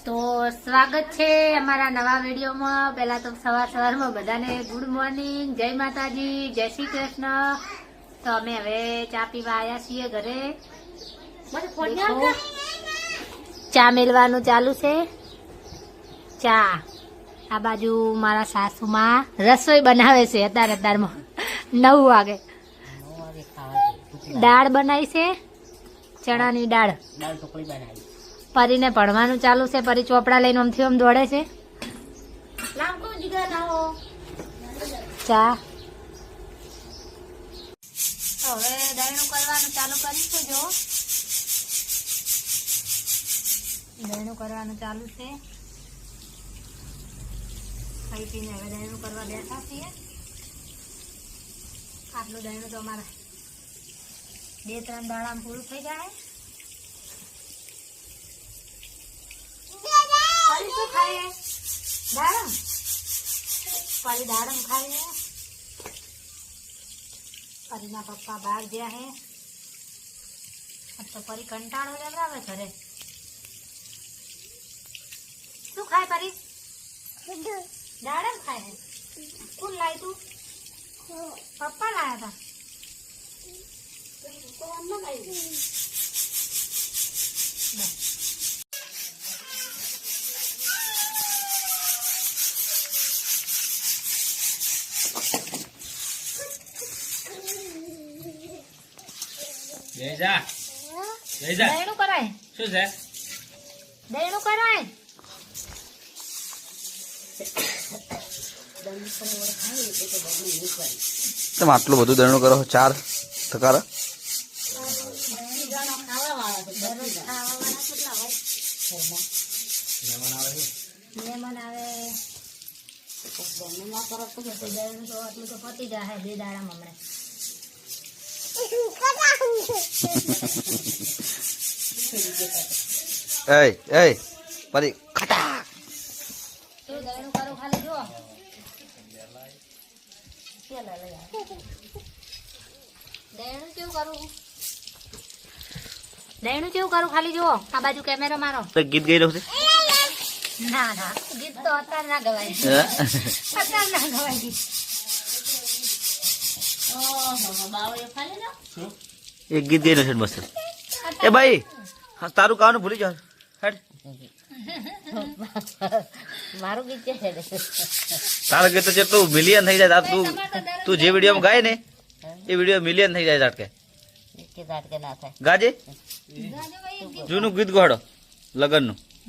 તો સ્વાગત છે અમારા નવા વિડીયોમાં। પહેલા તો સવારમાં બધાને ગુડ મોર્નિંગ, જય માતાજી, જય શ્રી કૃષ્ણ। તો અમે હવે ચા પીવા આવ્યા છીએ ઘરે। ચા મેળવાનું ચાલુ છે। ચા આ બાજુ મારા સાસુમાં રસોઈ બનાવે છે અત્યારમાં 9 વાગે। દાળ બનાવી છે, ચણાની દાળ। પરીને ભણવાનું ચાલુ છે, પરી ચોપડા લઈને આમથી આમ દોડે છે। ચા તો હવે દહીણું કરવાનું ચાલુ કરીશું। જો દહીણું કરવાનું ચાલુ છે, ખાઈ પીને હવે દહીણું કરવા બેઠા છીએ। આટલું દહીણું તો અમારા 2-3 દાડામાં પૂરું થઈ જાય। परी શું ખાય? દાડમ। परी દાડમ ખાય। परीના પપ્પા બહાર ગયા હે। अब तो परी કંટાળો લેવડાવે ઘરે। શું ખાય परी? દાડમ ખાય હે। કોણ લાય તું? પપ્પા લાયા હતા। દહીણું કરાય। શું છે? દહીણું કરાય। તમે આટલું બધું દહીણું કરો? 4 ટકા મહેમાન આવે દહીણું તો આટલું તો પતી જાય 2 દાડામાં હમણાં। એ પરી ખટા શું દહીણું કરું ખાલી જુઓ। દહીણું કેવું કરું? દહીણું કેવું કરું ખાલી જુઓ। આ બાજુ કેમેરો મારો। તો ગીત ગઈ રહ્યું છે? ના ના, ગીત તો અત્યારે ના ગવાય। અત્યારે ના ગવાય ગીત। એક ગીત ગઈ છે મસ્ત। એ ભાઈ તારું કાવાનું ભૂલી જાવ। મારું ગીત છે તારું ગીત તો જેટલું મિલિયન થઈ જાય તું જે વિડીયોમાં ગાય ને એ વિડીયો મિલિયન થઈ જાય ઝાટકે ગાજે જૂનું ગીત ગોડો લગનનું।